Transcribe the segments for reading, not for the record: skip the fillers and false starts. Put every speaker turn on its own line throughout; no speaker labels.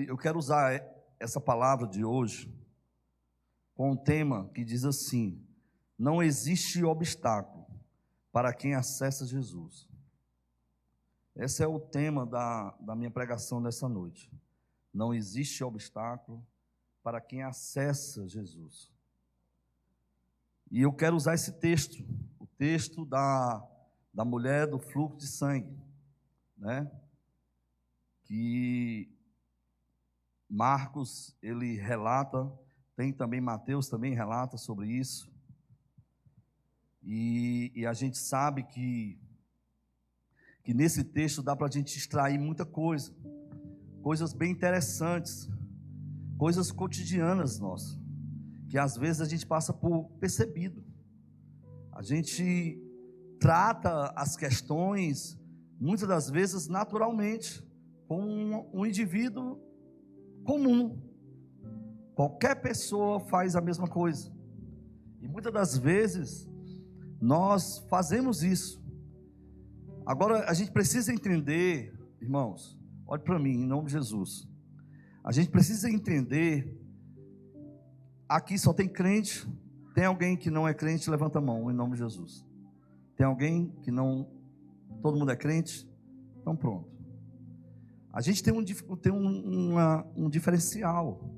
eu quero usar essa palavra de hoje com um tema que diz assim: não existe obstáculo para quem acessa Jesus. Esse é o tema da minha pregação dessa noite. Não existe obstáculo para quem acessa Jesus. E eu quero usar esse texto, o texto da mulher do fluxo de sangue, né? Que Marcos, ele relata, tem também Mateus, também relata sobre isso. E a gente sabe que nesse texto dá para a gente extrair muita coisa, coisas bem interessantes, coisas cotidianas nossas, que às vezes a gente passa por percebido. A gente trata as questões, muitas das vezes, naturalmente, como um indivíduo comum. Qualquer pessoa faz a mesma coisa. E muitas das vezes, nós fazemos isso. Agora, a gente precisa entender, irmãos, olhe para mim, em nome de Jesus. A gente precisa entender, aqui só tem crente. Tem alguém que não é crente? Levanta a mão, em nome de Jesus. Tem alguém que não, todo mundo é crente? Então pronto. A gente tem um diferencial,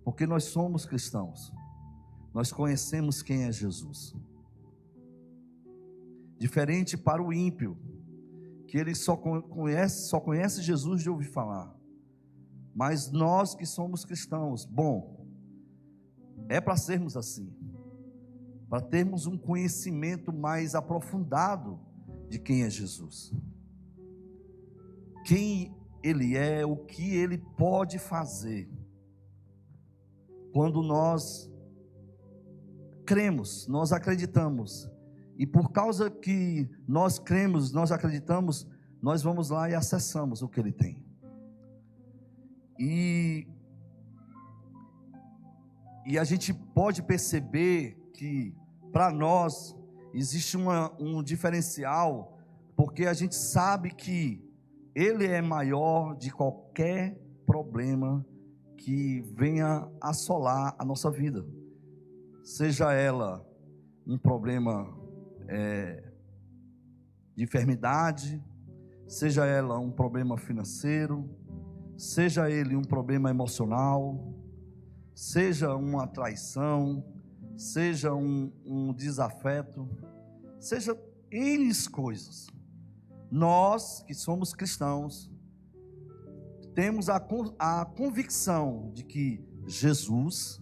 porque nós somos cristãos. Nós conhecemos quem é Jesus. Diferente para o ímpio, que ele só conhece Jesus de ouvir falar. Mas nós que somos cristãos, bom, é para sermos assim, para termos um conhecimento mais aprofundado de quem é Jesus, quem Ele é, o que Ele pode fazer. Quando nós cremos, nós acreditamos, e por causa que nós cremos, nós acreditamos, nós vamos lá e acessamos o que Ele tem. E a gente pode perceber que para nós existe um diferencial, porque a gente sabe que Ele é maior de qualquer problema que venha assolar a nossa vida, seja ela um problema de enfermidade, seja ela um problema financeiro, seja ele um problema emocional, seja uma traição, seja um desafeto, seja N coisas. Nós que somos cristãos temos a convicção de que Jesus,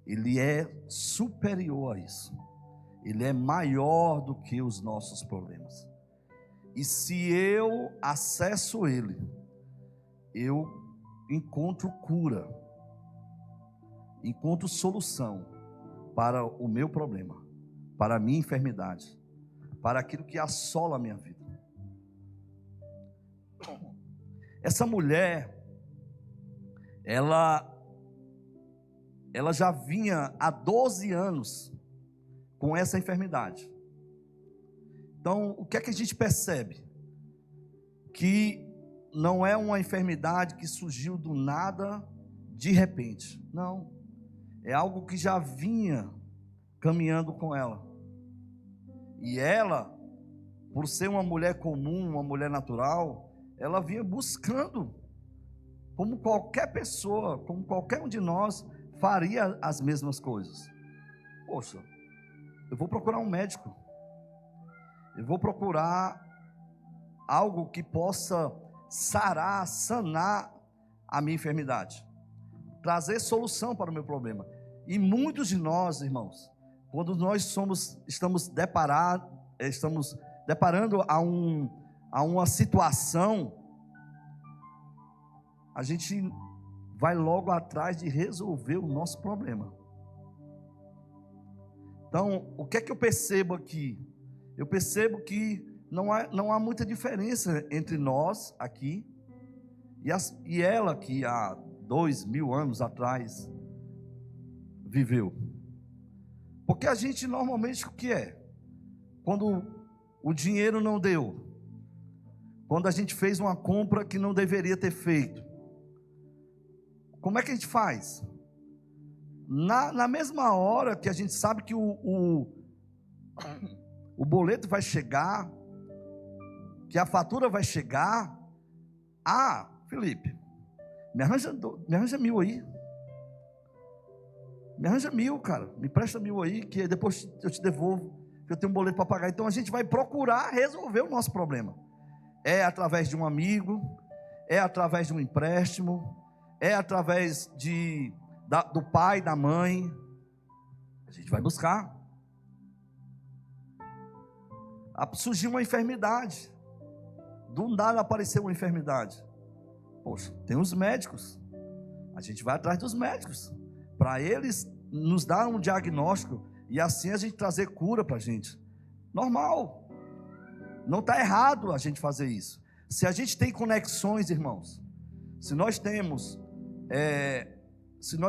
Ele é superior a isso. Ele é maior do que os nossos problemas. E se eu acesso Ele, eu encontro cura, encontro solução para o meu problema, para a minha enfermidade, para aquilo que assola a minha vida. Essa mulher, ela já vinha há 12 anos com essa enfermidade. Então, o que é que a gente percebe? Que não é uma enfermidade que surgiu do nada, de repente. Não. É algo que já vinha caminhando com ela. E ela, por ser uma mulher comum, uma mulher natural, ela vinha buscando, como qualquer pessoa, como qualquer um de nós, faria as mesmas coisas. Poxa, eu vou procurar um médico. Eu vou procurar algo que possa sanar a minha enfermidade, trazer solução para o meu problema. E muitos de nós, irmãos, quando nós estamos deparando a uma situação, a gente vai logo atrás de resolver o nosso problema. Então, o que é que eu percebo aqui? Eu percebo que não há muita diferença entre nós aqui e ela que há 2000 anos atrás viveu. Porque a gente normalmente o que é? Quando o dinheiro não deu, quando a gente fez uma compra que não deveria ter feito, como é que a gente faz? Na mesma hora que a gente sabe que o boleto vai chegar, que a fatura vai chegar, Felipe, me arranja 1.000 aí. Me arranja 1.000, cara. Me presta 1.000 aí, que depois eu te devolvo, que eu tenho um boleto para pagar. Então a gente vai procurar resolver o nosso problema. É através de um amigo, é através de um empréstimo, é através do pai, da mãe. A gente vai buscar. Surgiu uma enfermidade. Do nada apareceu uma enfermidade. Poxa, tem os médicos. A gente vai atrás dos médicos, para eles nos dar um diagnóstico e assim a gente trazer cura para a gente. Normal. Não está errado a gente fazer isso. Se a gente tem conexões, irmãos, se nós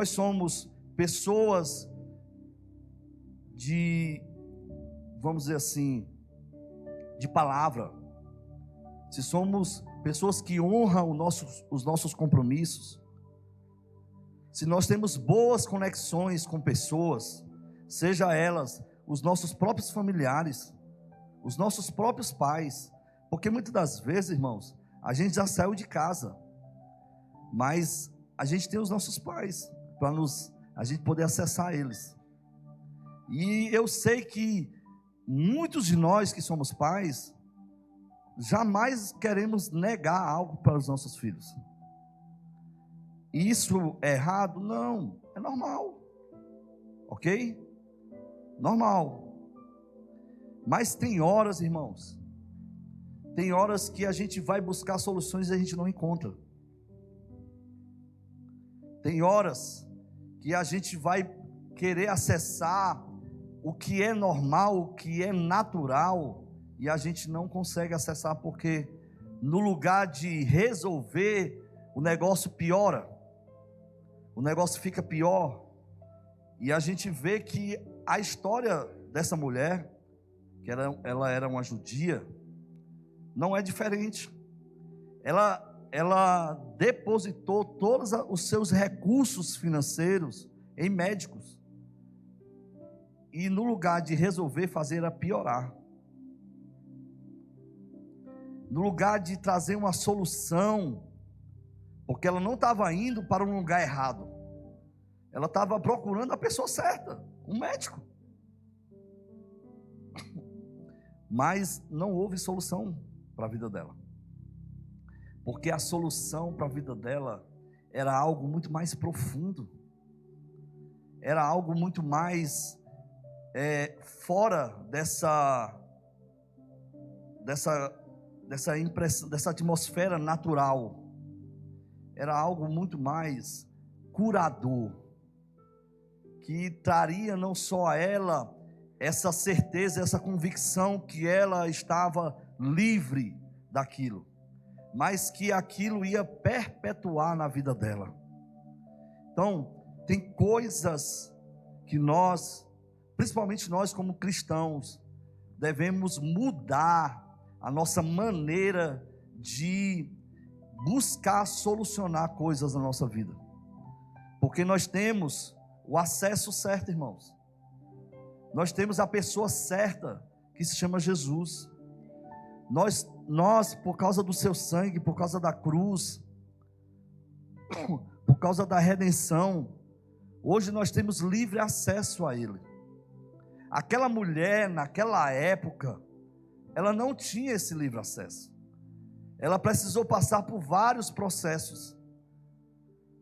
somos pessoas vamos dizer assim, de palavra, se somos pessoas que honram os nossos compromissos, se nós temos boas conexões com pessoas, seja elas os nossos próprios familiares, os nossos próprios pais, porque muitas das vezes, irmãos, a gente já saiu de casa, mas a gente tem os nossos pais, para a gente poder acessar eles. E eu sei que muitos de nós que somos pais, jamais queremos negar algo para os nossos filhos. Isso é errado? Não, é normal. Ok? Normal. Mas tem horas, irmãos, tem horas que a gente vai buscar soluções e a gente não encontra. Tem horas que a gente vai querer acessar o que é normal, o que é natural, e a gente não consegue acessar, porque no lugar de resolver, o negócio piora, o negócio fica pior. E a gente vê que a história dessa mulher, que ela era uma judia, não é diferente. Ela depositou todos os seus recursos financeiros em médicos, e no lugar de resolver, fazer era piorar. No lugar de trazer uma solução, porque ela não estava indo para um lugar errado, ela estava procurando a pessoa certa, um médico. Mas não houve solução para a vida dela, porque a solução para a vida dela era algo muito mais profundo, era algo muito mais fora dessa impressão, dessa atmosfera natural. Era algo muito mais curador, que traria não só a ela essa certeza, essa convicção que ela estava livre daquilo, mas que aquilo ia perpetuar na vida dela. Então, tem coisas que nós, principalmente nós como cristãos, devemos mudar a nossa maneira de buscar solucionar coisas na nossa vida, porque nós temos o acesso certo, irmãos. Nós temos a pessoa certa, que se chama Jesus. Nós, por causa do seu sangue, por causa da cruz, por causa da redenção, hoje nós temos livre acesso a Ele. Aquela mulher, naquela época, ela não tinha esse livre acesso. Ela precisou passar por vários processos,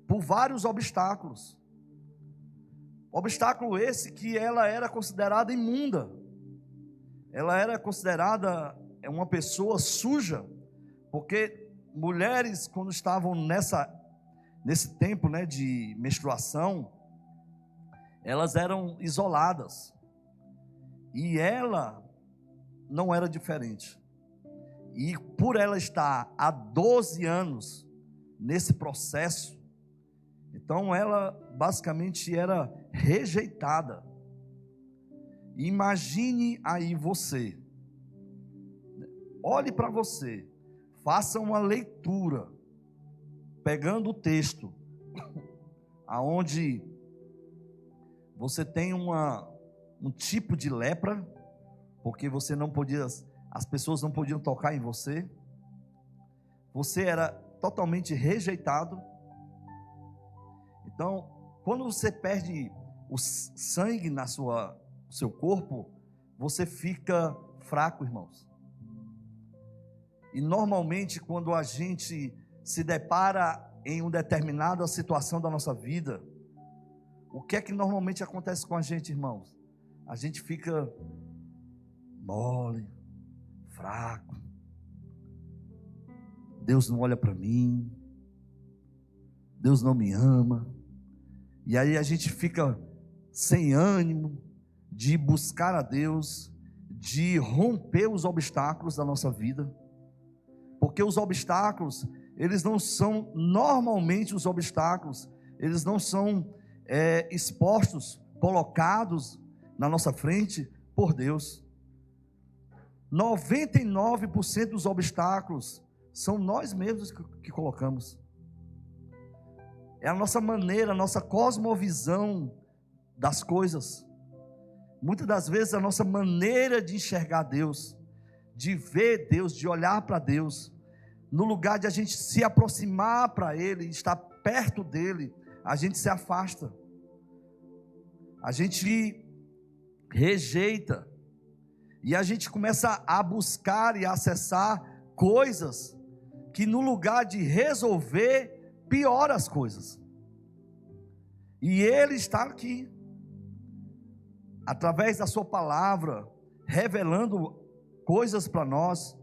por vários obstáculos. Obstáculo esse que ela era considerada imunda. Ela era considerada uma pessoa suja, porque mulheres, quando estavam nesse tempo, né, de menstruação, elas eram isoladas. E ela não era diferente. E por ela estar há 12 anos nesse processo, então ela basicamente era rejeitada. Imagine aí você, olhe para você, faça uma leitura, pegando o texto, aonde você tem um tipo de lepra, porque você não podia, as pessoas não podiam tocar em você. Você era totalmente rejeitado. Então, quando você perde o sangue no seu corpo, você fica fraco, irmãos. E normalmente, quando a gente se depara em uma determinada situação da nossa vida, o que é que normalmente acontece com a gente, irmãos? A gente fica mole, fraco. Deus não olha para mim. Deus não me ama. E aí a gente fica sem ânimo de buscar a Deus, de romper os obstáculos da nossa vida. Porque os obstáculos, eles não são, normalmente os obstáculos, eles não são expostos, colocados na nossa frente por Deus. 99% dos obstáculos são nós mesmos que colocamos. É a nossa maneira, a nossa cosmovisão das coisas. Muitas das vezes a nossa maneira de enxergar Deus, de ver Deus, de olhar para Deus, no lugar de a gente se aproximar para Ele, estar perto dEle, a gente se afasta. A gente rejeita. E a gente começa a buscar e a acessar coisas que no lugar de resolver, piora as coisas. E Ele está aqui, através da sua palavra, revelando coisas para nós,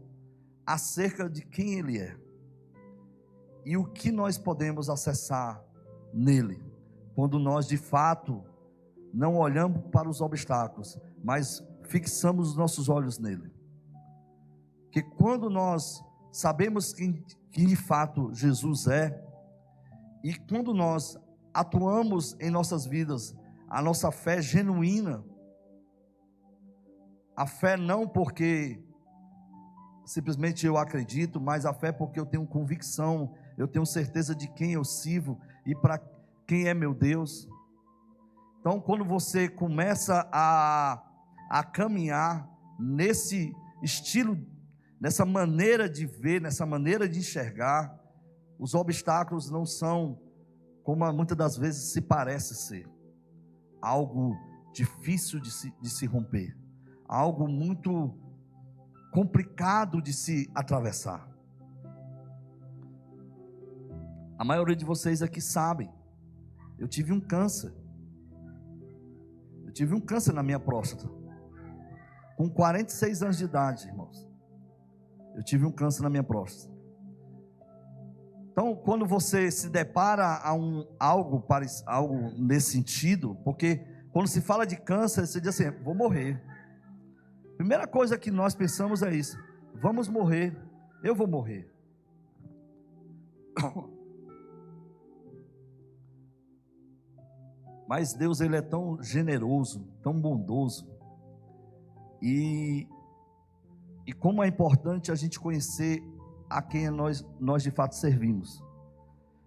acerca de quem Ele é, e o que nós podemos acessar nele, quando nós de fato, não olhamos para os obstáculos, mas fixamos os nossos olhos nele. Que quando nós sabemos quem de fato Jesus é, e quando nós atuamos em nossas vidas, a nossa fé genuína, a fé não porque simplesmente eu acredito, mas a fé porque eu tenho convicção, eu tenho certeza de quem eu sirvo e para quem é meu Deus. Então, quando você começa a caminhar nesse estilo, nessa maneira de ver, nessa maneira de enxergar, os obstáculos não são como muitas das vezes se parece ser, algo difícil de se romper, algo muito complicado de se atravessar. A maioria de vocês aqui sabem, eu tive um câncer. Eu tive um câncer na minha próstata. Com 46 anos de idade, irmãos. Eu tive um câncer na minha próstata. Então, quando você se depara a algo nesse sentido, porque quando se fala de câncer, você diz assim, vou morrer. Primeira coisa que nós pensamos é isso, vamos morrer, eu vou morrer. Mas Deus, Ele é tão generoso, tão bondoso, e como é importante a gente conhecer a quem nós de fato servimos,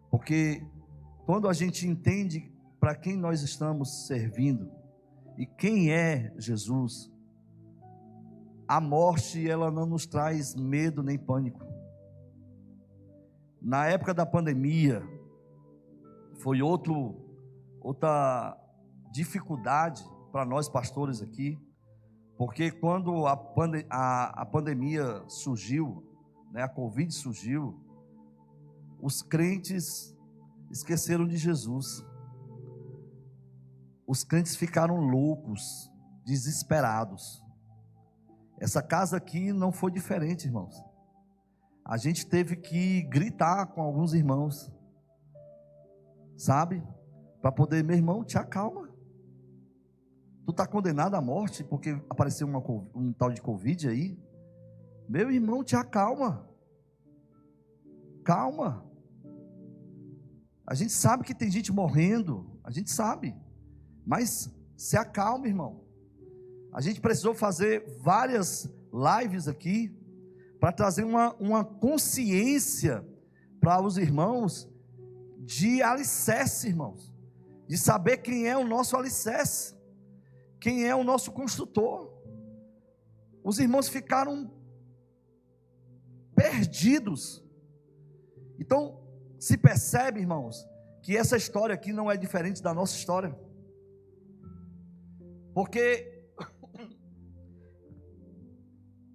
porque quando a gente entende para quem nós estamos servindo, e quem é Jesus, a morte, ela não nos traz medo nem pânico. Na época da pandemia, foi outra dificuldade para nós pastores aqui, porque quando a pandemia surgiu, né, a Covid surgiu, os crentes esqueceram de Jesus. Os crentes ficaram loucos, desesperados. Essa casa aqui não foi diferente, irmãos. A gente teve que gritar com alguns irmãos, sabe? Para poder, meu irmão, te acalma. Tu está condenado à morte porque apareceu um tal de Covid aí. Meu irmão, te acalma. Calma. A gente sabe que tem gente morrendo, a gente sabe. Mas se acalma, irmão. A gente precisou fazer várias lives aqui para trazer uma consciência para os irmãos de alicerce, irmãos. de saber quem é o nosso alicerce, quem é o nosso construtor. Os irmãos ficaram perdidos. Então, se percebe, irmãos, que essa história aqui não é diferente da nossa história. Porque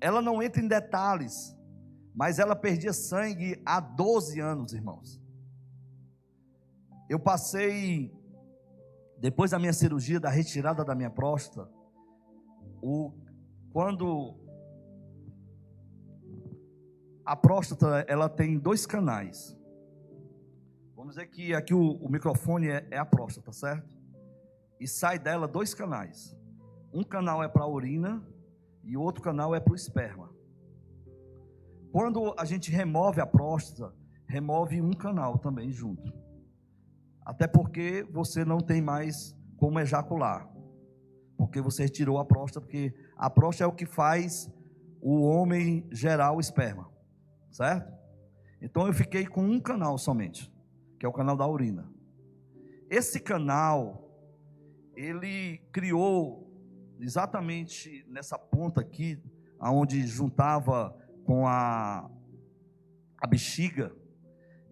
ela não entra em detalhes, mas ela perdia sangue há 12 anos, irmãos. Eu passei, depois da minha cirurgia, da retirada da minha próstata, quando a próstata, ela tem 2 canais. Vamos dizer que aqui o microfone é a próstata, certo? E sai dela 2 canais. Um canal é para a urina e o outro canal é para o esperma. Quando a gente remove a próstata, remove um canal também junto. Até porque você não tem mais como ejacular. Porque você retirou a próstata, porque a próstata é o que faz o homem gerar o esperma. Certo? Então eu fiquei com um canal somente, que é o canal da urina. Esse canal, ele criou exatamente nessa ponta aqui, aonde juntava com a bexiga,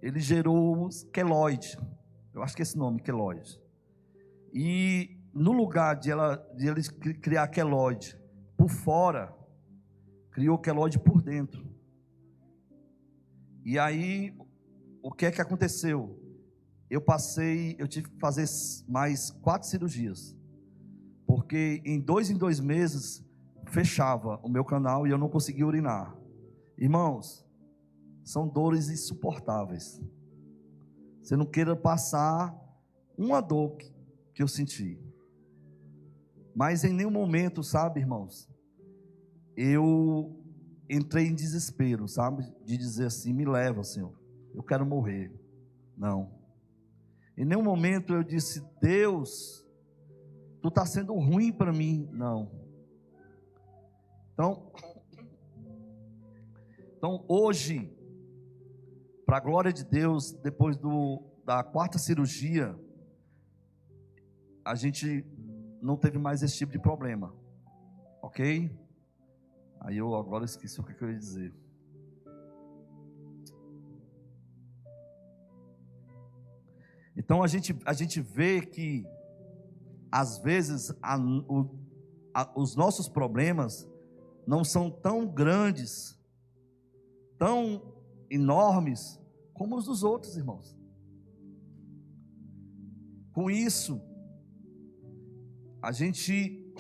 ele gerou os queloide. Eu acho que é esse nome, queloide. E no lugar de ele criar queloide por fora, criou queloide por dentro. E aí, o que é que aconteceu? Eu tive que fazer mais 4 cirurgias, porque em 2 meses fechava o meu canal e eu não conseguia urinar. Irmãos, são dores insuportáveis. Você não queira passar uma dor que eu senti. Mas em nenhum momento, sabe, irmãos, eu entrei em desespero, sabe? De dizer assim, me leva, Senhor, eu quero morrer. Não. Em nenhum momento eu disse, Deus, tu está sendo ruim para mim. Não. Então hoje, para a glória de Deus, depois da 4ª cirurgia, a gente não teve mais esse tipo de problema. Ok? Aí eu agora esqueci o que eu ia dizer. Então a gente vê que às vezes os nossos problemas não são tão grandes, tão enormes como os dos outros, irmãos. Com isso, a gente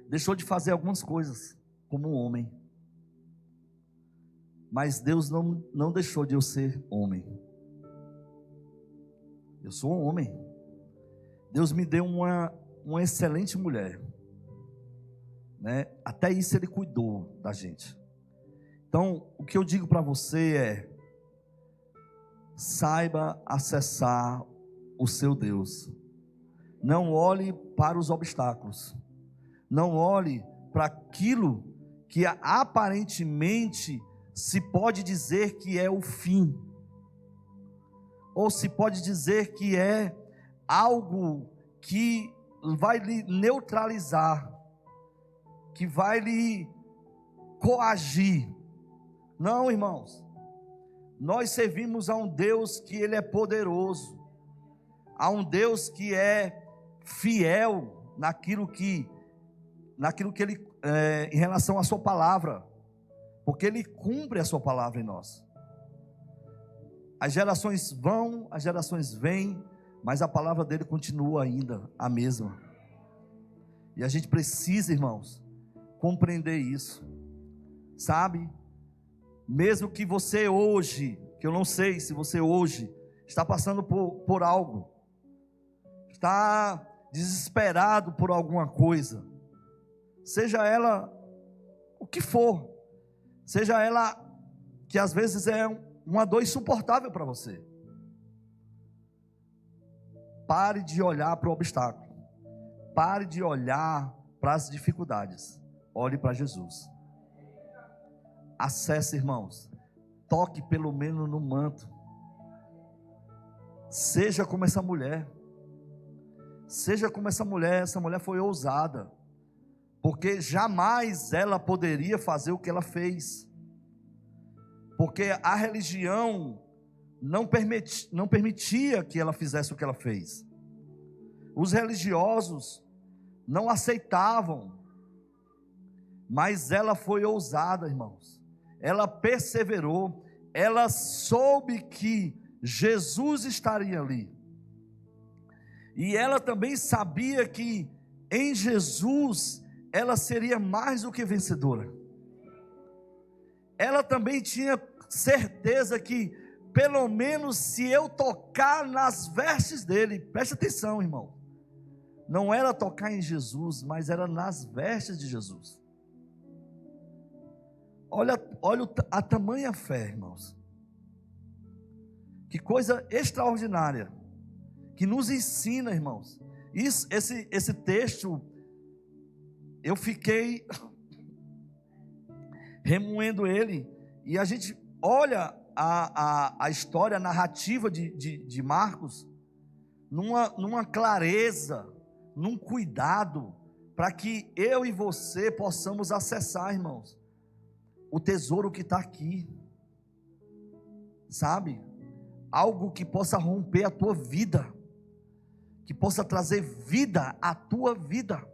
deixou de fazer algumas coisas como um homem. Mas Deus não deixou de eu ser homem. Eu sou um homem. Deus me deu uma excelente mulher, né? Até isso Ele cuidou da gente. Então, o que eu digo para você é: saiba acessar o seu Deus. Não olhe para os obstáculos. Não olhe para aquilo que aparentemente se pode dizer que é o fim, ou se pode dizer que é algo que vai lhe neutralizar, que vai lhe coagir. Não, irmãos, nós servimos a um Deus que Ele é poderoso, a um Deus que é fiel naquilo que Ele, em relação à sua palavra, porque Ele cumpre a sua palavra em nós. As gerações vão, as gerações vêm, mas a palavra dele continua ainda a mesma. E a gente precisa, irmãos, compreender isso, sabe? Mesmo que você hoje, que eu não sei se você hoje está passando por algo, está desesperado por alguma coisa, seja ela o que for, seja ela que às vezes é uma dor insuportável para você, pare de olhar para o obstáculo, pare de olhar para as dificuldades, olhe para Jesus. Acesse, irmãos, toque pelo menos no manto, Seja como essa mulher. Seja como essa mulher foi ousada, porque jamais ela poderia fazer o que ela fez, porque a religião não permitia que ela fizesse o que ela fez. Os religiosos não aceitavam, mas ela foi ousada, irmãos. Ela perseverou, ela soube que Jesus estaria ali. E ela também sabia que em Jesus ela seria mais do que vencedora. Ela também tinha certeza que, pelo menos se eu tocar nas vestes dele, preste atenção, irmão, não era tocar em Jesus, mas era nas vestes de Jesus. Olha a tamanha fé, irmãos. Que coisa extraordinária, que nos ensina, irmãos. Esse texto, eu fiquei remoendo ele, e a gente olha a história, a narrativa de Marcos, numa clareza, num cuidado, para que eu e você possamos acessar, irmãos, o tesouro que está aqui, sabe? Algo que possa romper a tua vida, que possa trazer vida à tua vida,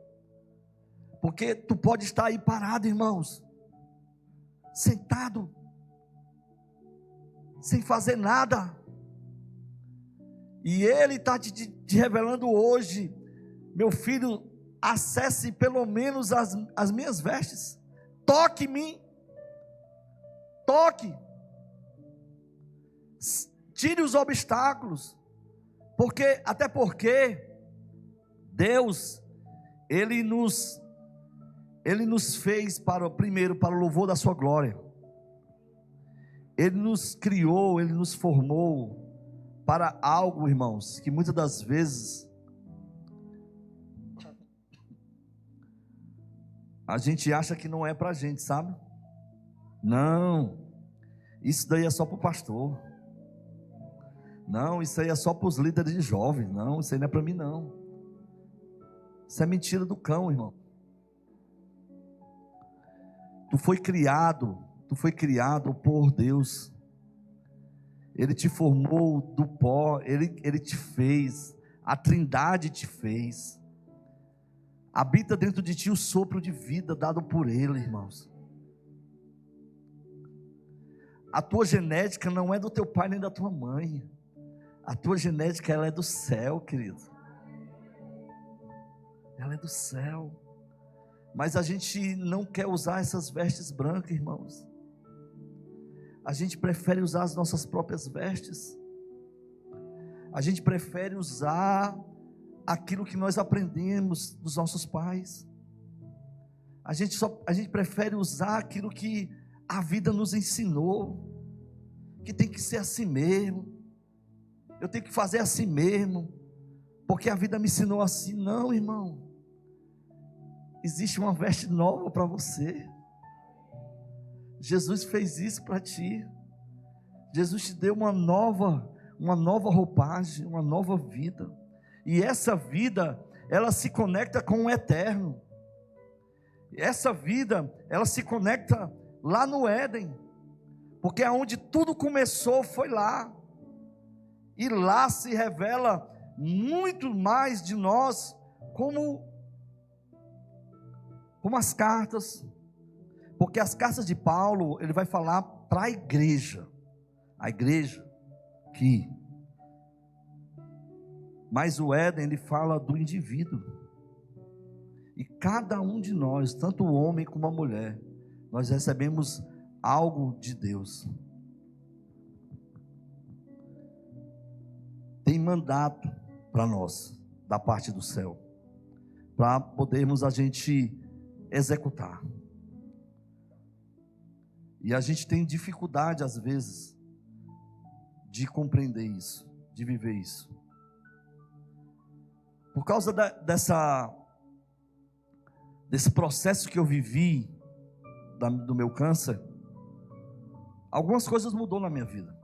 porque tu pode estar aí parado, irmãos, sentado, sem fazer nada, e Ele está te revelando hoje: meu filho, acesse pelo menos as minhas vestes, toque em mim, toque, tire os obstáculos, até porque Deus, Ele nos fez primeiro para o louvor da sua glória. Ele nos criou, Ele nos formou para algo, irmãos, que muitas das vezes a gente acha que não é para a gente, sabe? Não, isso daí é só para o pastor. Não, isso aí é só para os líderes de jovens. Não, isso aí não é para mim não. Isso é mentira do cão, irmão. Tu foi criado por Deus. Ele te formou do pó, Ele te fez, a Trindade te fez. Habita dentro de ti o sopro de vida dado por Ele, irmãos. A tua genética não é do teu pai nem da tua mãe. A tua genética, ela é do céu, querido. Ela é do céu. Mas a gente não quer usar essas vestes brancas, irmãos. A gente prefere usar as nossas próprias vestes. A gente prefere usar aquilo que nós aprendemos dos nossos pais. A gente prefere usar aquilo que a vida nos ensinou, que tem que ser assim mesmo. Eu tenho que fazer assim mesmo, porque a vida me ensinou assim. Não, irmão, existe uma veste nova para você. Jesus fez isso para ti. Jesus te deu uma nova roupagem, uma nova vida, e essa vida, ela se conecta com o eterno. Essa vida, ela se conecta lá no Éden, porque aonde tudo começou foi lá. E lá se revela muito mais de nós, como as cartas, porque as cartas de Paulo, ele vai falar para a igreja que, mas o Éden, ele fala do indivíduo, e cada um de nós, tanto o homem como a mulher, nós recebemos algo de Deus. Tem mandato para nós, da parte do céu, para podermos a gente executar. E a gente tem dificuldade às vezes de compreender isso, de viver isso. Por causa desse processo que eu vivi, do meu câncer, algumas coisas mudou na minha vida.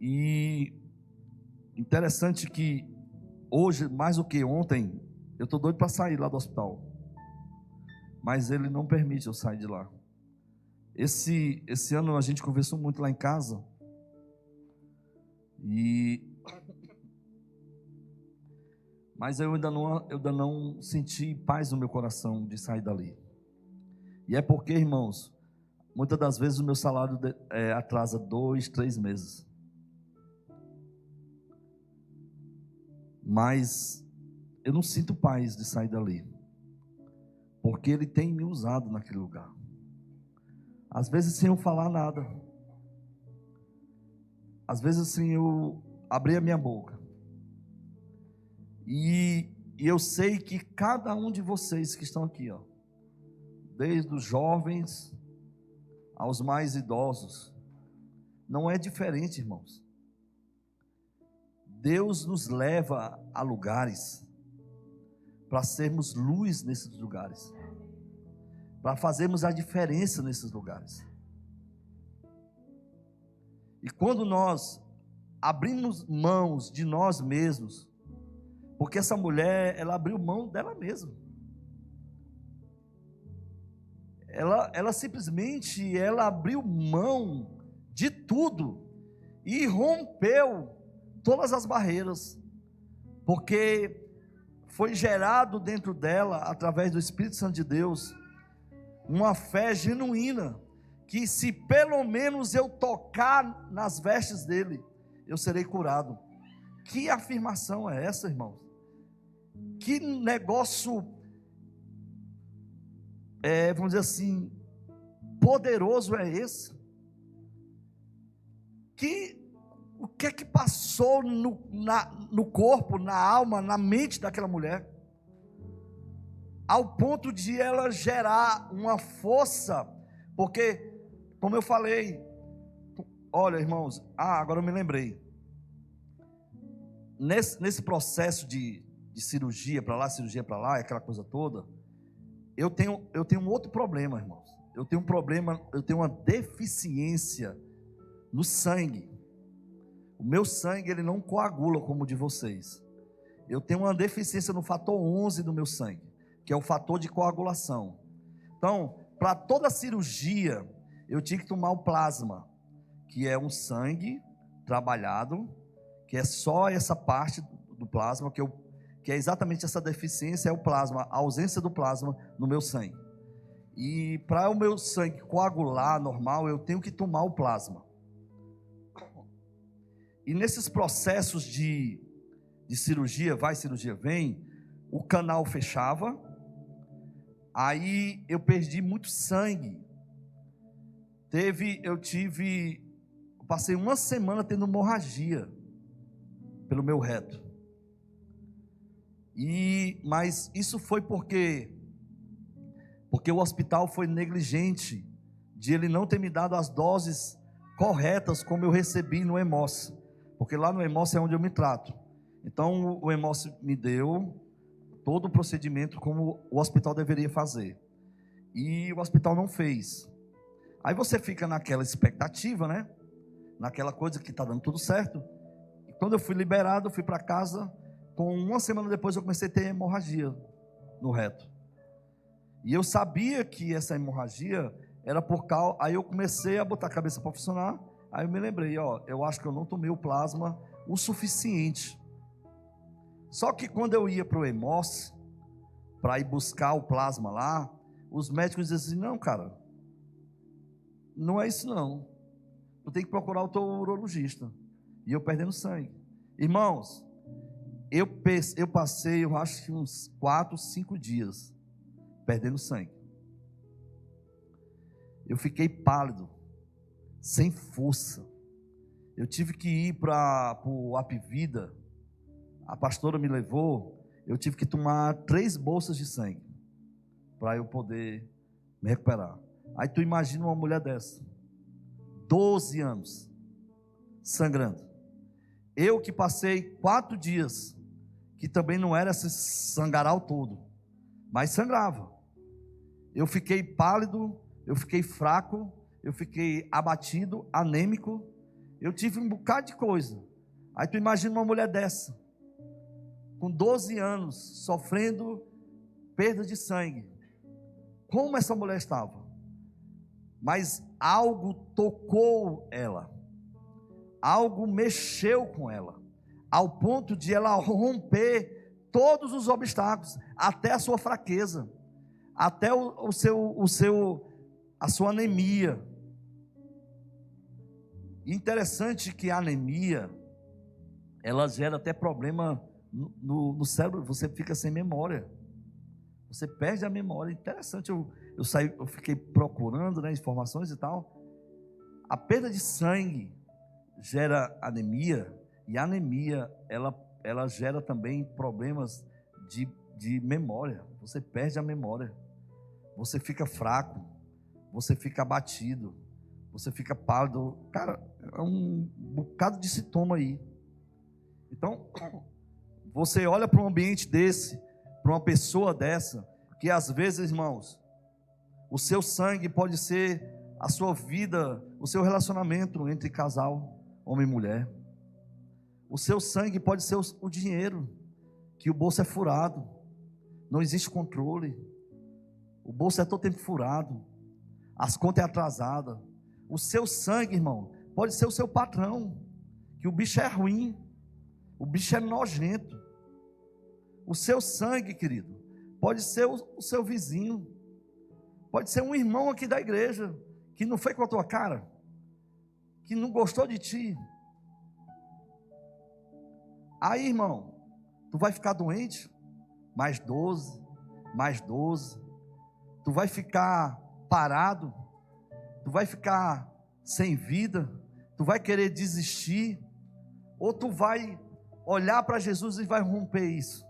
E interessante que hoje, mais do que ontem, eu estou doido para sair lá do hospital, mas ele não permite eu sair de lá. Esse ano a gente conversou muito lá em casa, mas eu ainda não senti paz no meu coração de sair dali. E é porque, irmãos, muitas das vezes o meu salário atrasa 2, 3 meses. Mas eu não sinto paz de sair dali, porque Ele tem me usado naquele lugar. Às vezes sem eu falar nada, às vezes sem eu abrir a minha boca. E eu sei que cada um de vocês que estão aqui, desde os jovens aos mais idosos, não é diferente, irmãos. Deus nos leva a lugares para sermos luz nesses lugares, para fazermos a diferença nesses lugares. E quando nós abrimos mãos de nós mesmos, porque essa mulher, ela abriu mão dela mesma. Ela simplesmente, ela abriu mão de tudo e rompeu todas as barreiras, porque foi gerado dentro dela, através do Espírito Santo de Deus, uma fé genuína, que se pelo menos eu tocar nas vestes dele, eu serei curado. Que afirmação é essa, irmãos? Que negócio, vamos dizer assim, poderoso é esse? O que é que passou no corpo, na alma, na mente daquela mulher, ao ponto de ela gerar uma força? Porque, como eu falei, olha, irmãos, agora eu me lembrei, nesse processo de cirurgia para lá, aquela coisa toda, eu tenho um outro problema, irmãos. Eu tenho uma deficiência no sangue. O meu sangue, ele não coagula como o de vocês. Eu tenho uma deficiência no fator 11 do meu sangue, que é o fator de coagulação. Então, para toda cirurgia, eu tinha que tomar o plasma, que é um sangue trabalhado, que é só essa parte do plasma, que é exatamente essa deficiência, é o plasma, a ausência do plasma no meu sangue. E para o meu sangue coagular normal, eu tenho que tomar o plasma. E nesses processos de cirurgia, vai, cirurgia vem, o canal fechava, aí eu perdi muito sangue. Passei uma semana tendo hemorragia pelo meu reto. Mas isso foi porque o hospital foi negligente de ele não ter me dado as doses corretas como eu recebi no Hemócio, porque lá no Hemócio é onde eu me trato. Então o Hemócio me deu todo o procedimento como o hospital deveria fazer, e o hospital não fez. Aí você fica naquela expectativa, né? Naquela coisa que está dando tudo certo. E quando eu fui liberado, eu fui para casa. Com uma semana depois eu comecei a ter hemorragia no reto. E eu sabia que essa hemorragia era por causa. Aí eu comecei a botar a cabeça para funcionar. Aí eu me lembrei, eu acho que eu não tomei o plasma o suficiente. Só que quando eu ia para o Hemócio, para ir buscar o plasma lá, os médicos diziam assim: não, cara, não é isso não. Tu tem que procurar o teu urologista. E eu perdendo sangue. Irmãos, eu passei, eu acho que uns 4, 5 dias perdendo sangue. Eu fiquei pálido, sem força. Eu tive que ir para o Apivida. A pastora me levou. Eu tive que tomar 3 bolsas de sangue para eu poder me recuperar. Aí tu imagina uma mulher dessa, 12 anos, sangrando. Eu que passei 4 dias, que também não era esse sangaral todo, mas sangrava. Eu fiquei pálido, eu fiquei fraco, eu fiquei abatido, anêmico. eu tive um bocado de coisa. Aí tu imagina uma mulher dessa, com 12 anos, sofrendo perda de sangue. Como essa mulher estava? Mas algo tocou ela, algo mexeu com ela, ao ponto de ela romper todos os obstáculos, até a sua fraqueza, até a sua anemia. Interessante que a anemia, ela gera até problema no cérebro, você fica sem memória, você perde a memória. Interessante, eu fiquei procurando, né, informações e tal. A perda de sangue gera anemia, e a anemia, ela gera também problemas de memória. Você perde a memória, você fica fraco, você fica abatido, você fica pálido. Cara, é um bocado de sintoma aí. Então, você olha para um ambiente desse, para uma pessoa dessa, que às vezes, irmãos, o seu sangue pode ser a sua vida, o seu relacionamento entre casal, homem e mulher. O seu sangue pode ser o dinheiro, que o bolso é furado, não existe controle, o bolso é todo tempo furado, as contas é atrasada. O seu sangue, irmão, pode ser o seu patrão, que o bicho é ruim, o bicho é nojento. O seu sangue, querido, pode ser o seu vizinho, pode ser um irmão aqui da igreja, que não foi com a tua cara, que não gostou de ti. Aí, irmão, tu vai ficar doente, mais 12, tu vai ficar parado, tu vai ficar sem vida, tu vai querer desistir, ou tu vai olhar para Jesus e vai romper isso,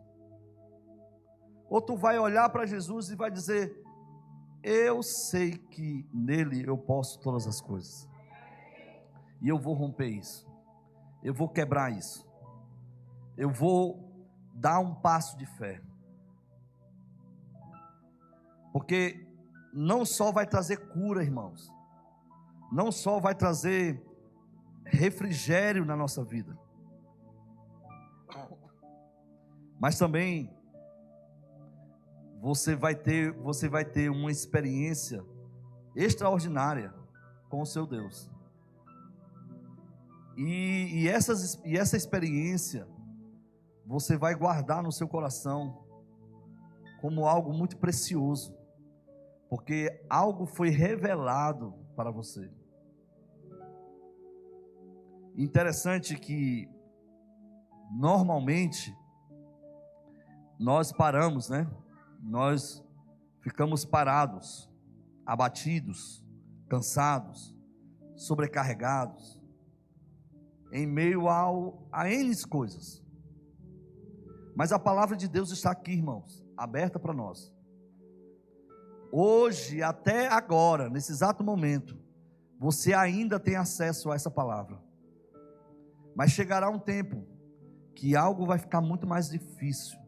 ou tu vai olhar para Jesus e vai dizer: eu sei que nele eu posso todas as coisas, e eu vou romper isso, eu vou quebrar isso, eu vou dar um passo de fé, porque não só vai trazer cura, irmãos, não só vai trazer refrigério na nossa vida, mas também você vai ter uma experiência extraordinária com o seu Deus. E essa experiência você vai guardar no seu coração como algo muito precioso, porque algo foi revelado para você. Interessante que normalmente nós paramos, né? Nós ficamos parados, abatidos, cansados, sobrecarregados, em meio a N coisas. Mas a palavra de Deus está aqui, irmãos, aberta para nós. Hoje, até agora, nesse exato momento, você ainda tem acesso a essa palavra. Mas chegará um tempo que algo vai ficar muito mais difícil.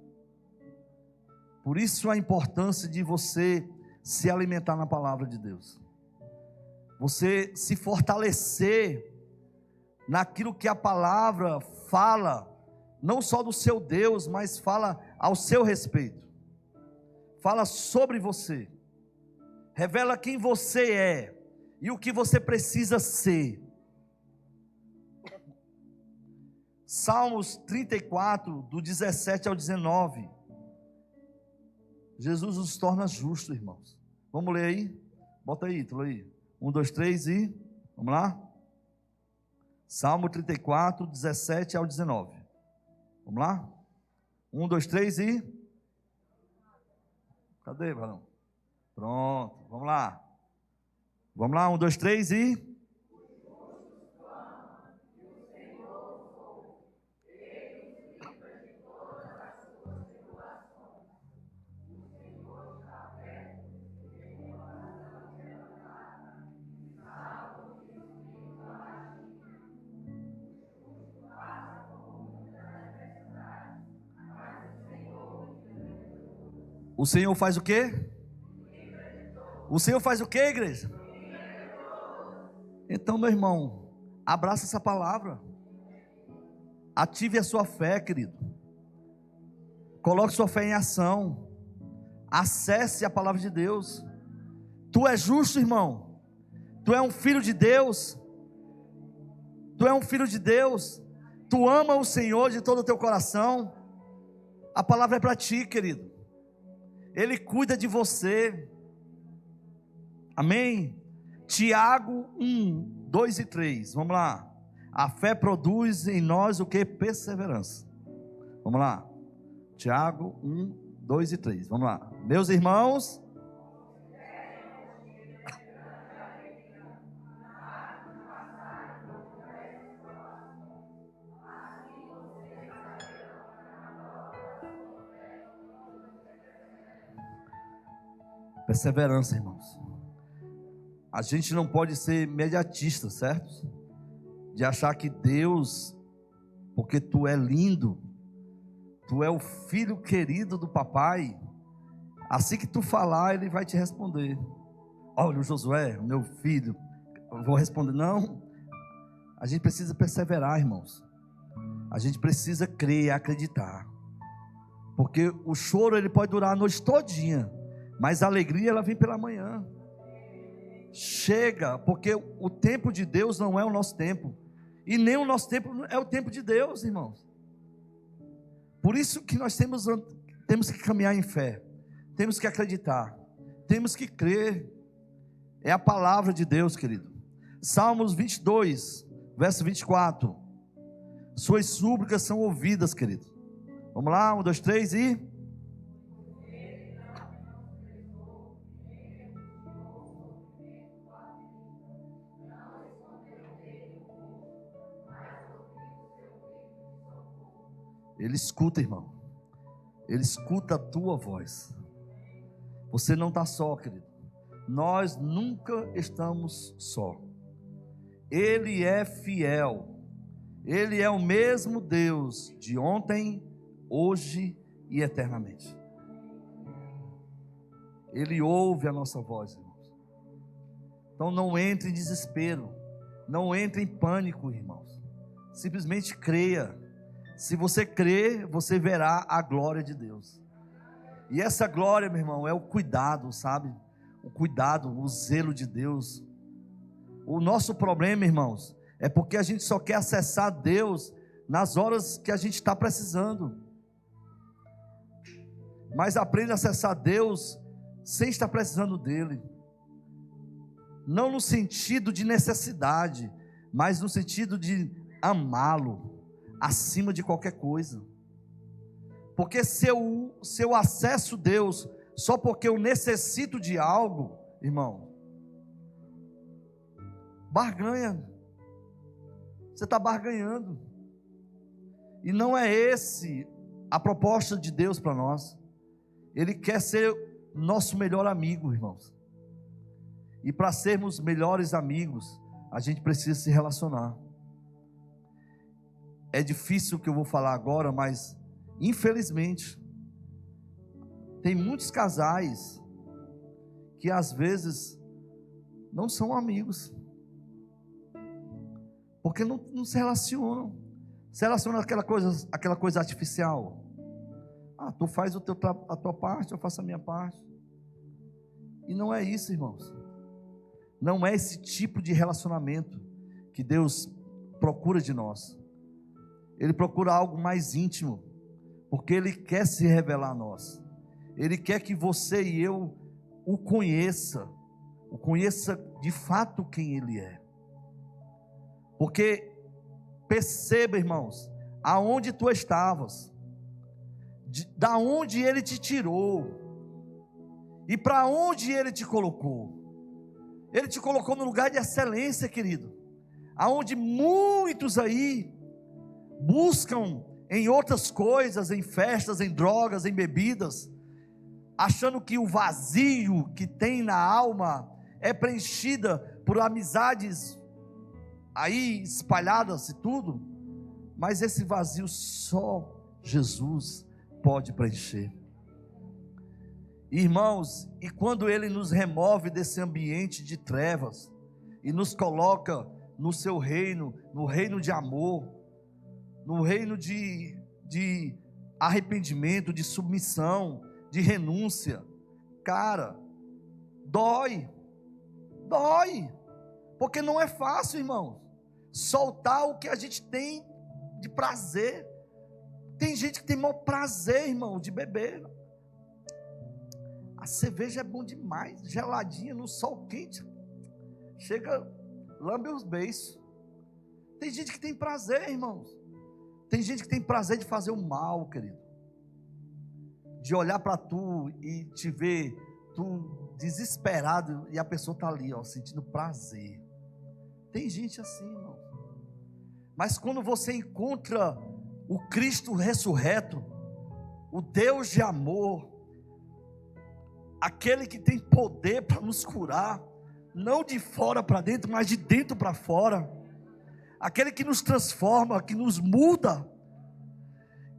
Por isso a importância de você se alimentar na palavra de Deus. Você se fortalecer naquilo que a palavra fala, não só do seu Deus, mas fala ao seu respeito. Fala sobre você. Revela quem você é e o que você precisa ser. Salmos 34, do 17 ao 19. Jesus nos torna justos, irmãos. Vamos ler aí? Bota aí, Ítalo aí. 1, 2, 3 e... Vamos lá? Salmo 34, 17 ao 19. Vamos lá? 1, 2, 3 e... Cadê, varão? Pronto, vamos lá. Vamos lá, 1, 2, 3 e... O Senhor faz o quê? O Senhor faz o quê, igreja? Então, meu irmão, Abraça essa palavra. Ative a sua fé, querido. Coloque sua fé em ação. Acesse a palavra de Deus. Tu és justo, irmão. Tu é um filho de Deus. Tu é um filho de Deus. Tu ama o Senhor de todo o teu coração. A palavra é para ti, querido. Ele cuida de você. Amém? Tiago 1, 2 e 3. Vamos lá. A fé produz em nós o que? Perseverança. Vamos lá. Tiago 1, 2 e 3. Vamos lá. Meus irmãos. Perseverança, irmãos. A gente não pode ser imediatista, certo? De achar que Deus, porque tu é lindo, tu é o filho querido do papai, assim que tu falar, ele vai te responder. Olha, o Josué, meu filho, eu vou responder. Não, a gente precisa perseverar, irmãos. A gente precisa crer, acreditar. Porque o choro, ele pode durar a noite todinha, mas a alegria, ela vem pela manhã. Chega, porque o tempo de Deus não é o nosso tempo, e nem o nosso tempo é o tempo de Deus, irmãos. Por isso que nós temos que caminhar em fé, temos que acreditar, temos que crer. É a palavra de Deus, querido. Salmos 22, verso 24. Suas súplicas são ouvidas, querido. Vamos lá, 1, 2, 3 e... Ele escuta, irmão. Ele escuta a tua voz. Você não está só, querido. Nós nunca estamos só. Ele é fiel. Ele é o mesmo Deus de ontem, hoje e eternamente. Ele ouve a nossa voz, irmãos. Então não entre em desespero. Não entre em pânico, irmãos. Simplesmente creia. Se você crer, você verá a glória de Deus. E essa glória, meu irmão, é o cuidado, sabe? O cuidado, o zelo de Deus. O nosso problema, irmãos, é porque a gente só quer acessar Deus nas horas que a gente está precisando. Mas aprenda a acessar Deus sem estar precisando dEle. Não no sentido de necessidade, mas no sentido de amá-lo acima de qualquer coisa. Porque se eu acesso Deus só porque eu necessito de algo, irmão, barganha. Você está barganhando. E não é esse a proposta de Deus para nós. Ele quer ser nosso melhor amigo, irmãos. E para sermos melhores amigos, a gente precisa se relacionar. É difícil o que eu vou falar agora, mas infelizmente tem muitos casais que às vezes não são amigos, porque não se relacionam. Se relacionam aquela coisa artificial. Tu faz a tua parte, eu faço a minha parte. E não é isso, irmãos. Não é esse tipo de relacionamento que Deus procura de nós. Ele procura algo mais íntimo, porque Ele quer se revelar a nós. Ele quer que você e eu o conheça de fato quem Ele é. Porque perceba, irmãos, aonde tu estavas, da onde Ele te tirou e para onde Ele te colocou. Ele te colocou no lugar de excelência, querido, aonde muitos aí buscam em outras coisas, em festas, em drogas, em bebidas, achando que o vazio que tem na alma é preenchida por amizades aí espalhadas e tudo, mas esse vazio só Jesus pode preencher. Irmãos, e quando Ele nos remove desse ambiente de trevas e nos coloca no seu reino, no reino de amor, no reino de arrependimento, de submissão, de renúncia. Cara, dói, porque não é fácil, irmãos, soltar o que a gente tem de prazer. Tem gente que tem maior prazer, irmão, de beber. A cerveja é bom demais, geladinha, no sol quente, chega, lambe os beiços. Tem gente que tem prazer, irmãos. Tem gente que tem prazer de fazer o mal, querido, de olhar para tu e te ver tu desesperado e a pessoa está ali, ó, sentindo prazer. Tem gente assim, irmão. Mas quando você encontra o Cristo ressurreto, o Deus de amor, aquele que tem poder para nos curar, não de fora para dentro, mas de dentro para fora, aquele que nos transforma, que nos muda,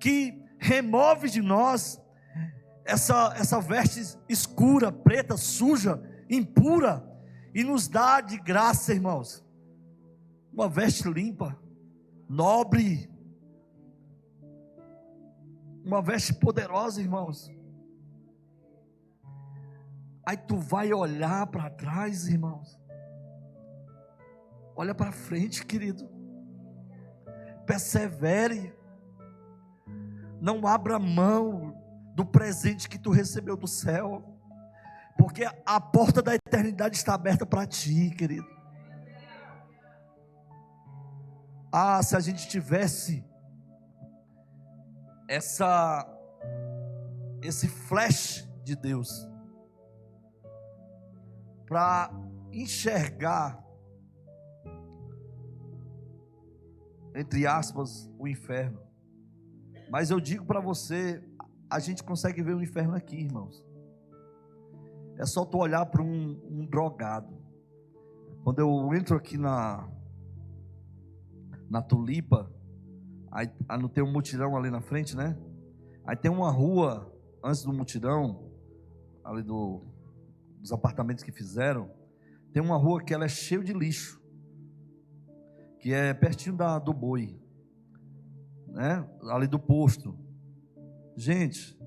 que remove de nós essa veste escura, preta, suja, impura, e nos dá de graça, irmãos, uma veste limpa, nobre, uma veste poderosa, irmãos. Aí tu vai olhar para trás, irmãos, olha para frente, querido, persevere, não abra mão do presente que tu recebeu do céu, porque a porta da eternidade está aberta para ti, querido. Ah, se a gente tivesse esse flash de Deus para enxergar, entre aspas, o inferno. Mas eu digo para você, a gente consegue ver o inferno aqui, irmãos. É só tu olhar para um drogado. Quando eu entro aqui na Tulipa, aí não tem um mutirão ali na frente, né? Aí tem uma rua antes do mutirão, ali dos apartamentos que fizeram, tem uma rua que ela é cheia de lixo, que é pertinho do boi, né? Ali do posto. Gente,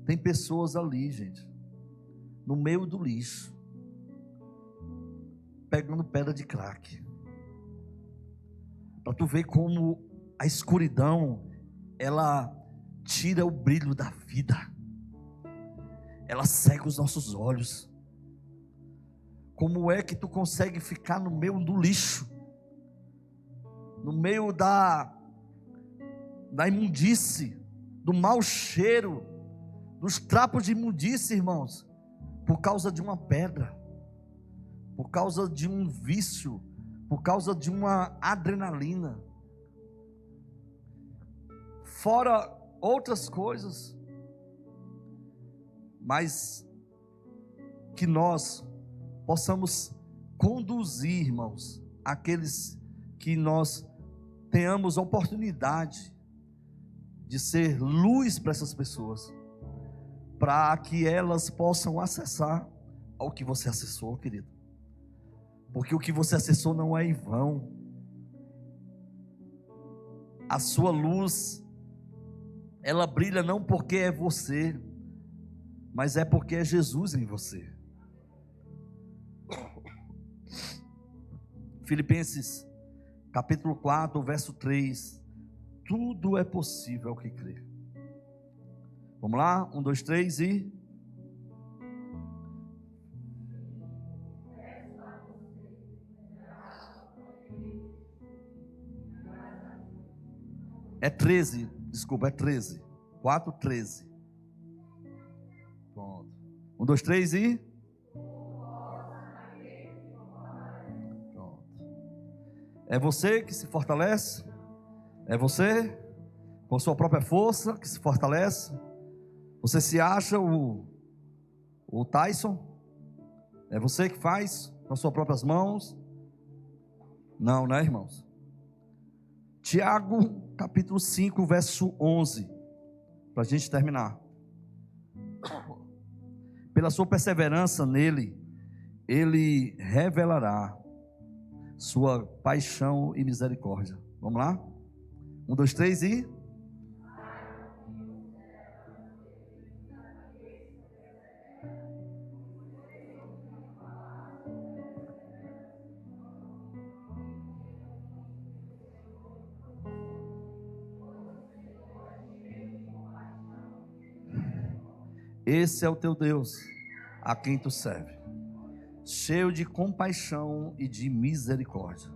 tem pessoas ali, gente, no meio do lixo, pegando pedra de crack, para tu ver como a escuridão, ela tira o brilho da vida, ela cega os nossos olhos. Como é que tu consegue ficar no meio do lixo, no meio da imundície, do mau cheiro, dos trapos de imundície, irmãos, por causa de uma pedra, por causa de um vício, por causa de uma adrenalina, fora outras coisas, mas que nós possamos conduzir, irmãos, aqueles que nós tenhamos oportunidade de ser luz para essas pessoas, para que elas possam acessar ao que você acessou, querido, porque o que você acessou não é em vão. A sua luz, ela brilha não porque é você, mas é porque é Jesus em você. Filipenses capítulo 4, verso 3, tudo é possível ao que crê. Vamos lá, 1, 2, 3 e... É 13, desculpa, é 13. 4, 13. Pronto. 1, 2, 3 e... Pronto. É você que se fortalece? É você, com sua própria força, que se fortalece? Você se acha o Tyson? É você que faz com as suas próprias mãos? Não, né, irmãos? Tiago, capítulo 5, verso 11, para a gente terminar. Pela sua perseverança nele, ele revelará sua paixão e misericórdia. Vamos lá? 1, 2, 3 e... Esse é o teu Deus, a quem tu serve, cheio de compaixão e de misericórdia.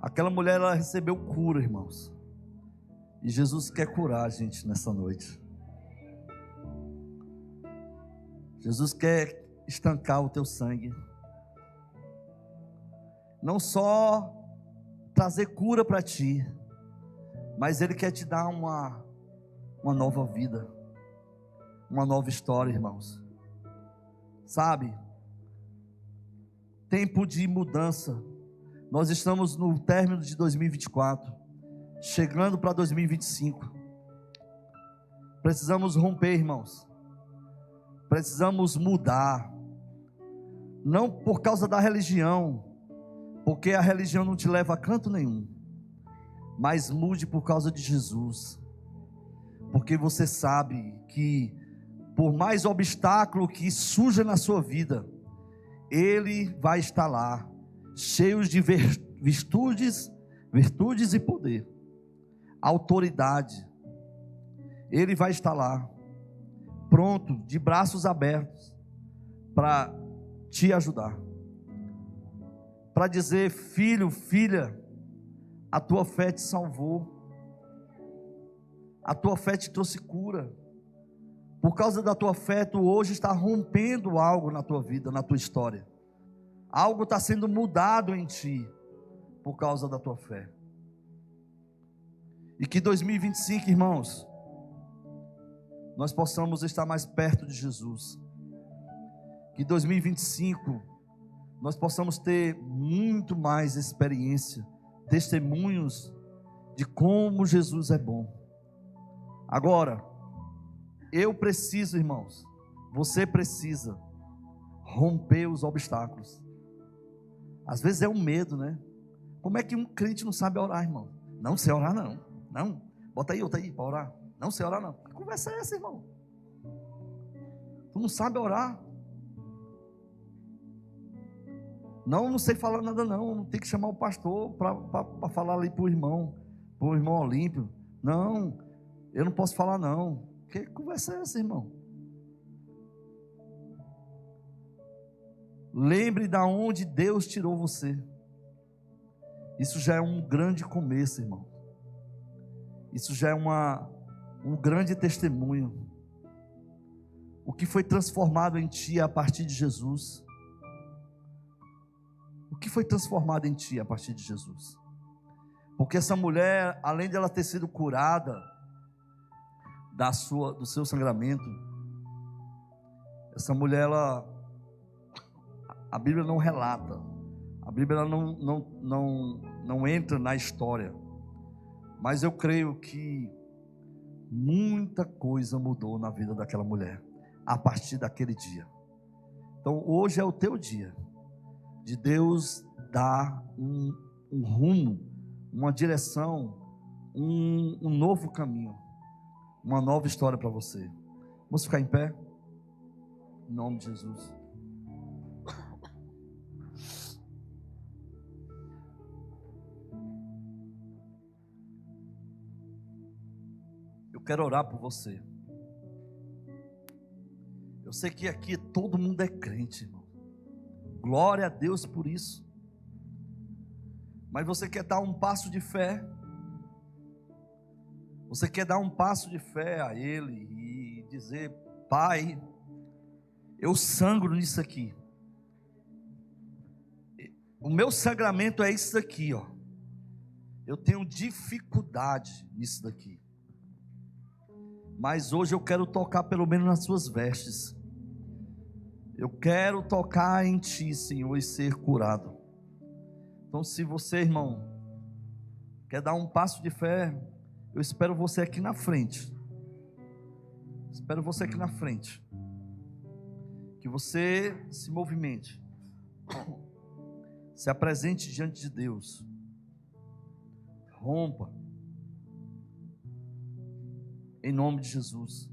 Aquela mulher, ela recebeu cura, irmãos. E Jesus quer curar a gente nessa noite. Jesus quer estancar o teu sangue. Não só trazer cura para ti, mas Ele quer te dar uma nova vida, uma nova história, irmãos. Sabe? Tempo de mudança. Nós estamos no término de 2024, chegando para 2025. Precisamos romper, irmãos. Precisamos mudar. Não por causa da religião, porque a religião não te leva a canto nenhum. Mas mude por causa de Jesus. Porque você sabe que por mais obstáculo que surja na sua vida, Ele vai estar lá, cheio de virtudes e poder, autoridade. Ele vai estar lá, pronto, de braços abertos, para te ajudar, para dizer: filho, filha, a tua fé te salvou, a tua fé te trouxe cura. Por causa da tua fé, tu hoje está rompendo algo na tua vida, na tua história. Algo está sendo mudado em ti, por causa da tua fé. E que 2025, irmãos, nós possamos estar mais perto de Jesus. Que 2025, nós possamos ter muito mais experiência, testemunhos de como Jesus é bom. Agora, eu preciso, irmãos, você precisa romper os obstáculos. Às vezes é um medo, né? Como é que um crente não sabe orar, irmão? Não sei orar, não. Não, bota aí para orar. Não sei orar, não. Que conversa é essa, irmão? Tu não sabe orar? Não sei falar nada, não. Tem que chamar o pastor para falar ali para o irmão Olímpio. Não, eu não posso falar, não. Que conversa é essa, irmão? Lembre de onde Deus tirou você. Isso já é um grande começo, irmão. Isso já é um grande testemunho. O que foi transformado em ti a partir de Jesus? O que foi transformado em ti a partir de Jesus? Porque essa mulher, além de ela ter sido curada do seu sangramento, essa mulher, a Bíblia não relata, a Bíblia não entra na história, mas eu creio que muita coisa mudou na vida daquela mulher a partir daquele dia. Então hoje é o teu dia de Deus dar um rumo, uma direção, um novo caminho, uma nova história para você. Vamos ficar em pé? Em nome de Jesus. Eu quero orar por você. Eu sei que aqui todo mundo é crente, irmão. Glória a Deus por isso. Mas você quer dar um passo de fé? Você quer dar um passo de fé a Ele e dizer: Pai, eu sangro nisso aqui. O meu sangramento é isso aqui, ó. Eu tenho dificuldade nisso daqui. Mas hoje eu quero tocar pelo menos nas suas vestes. Eu quero tocar em ti, Senhor, e ser curado. Então, se você, irmão, quer dar um passo de fé, eu espero você aqui na frente. Espero você aqui na frente. que você se movimente, se apresente diante de Deus, rompa, em nome de Jesus.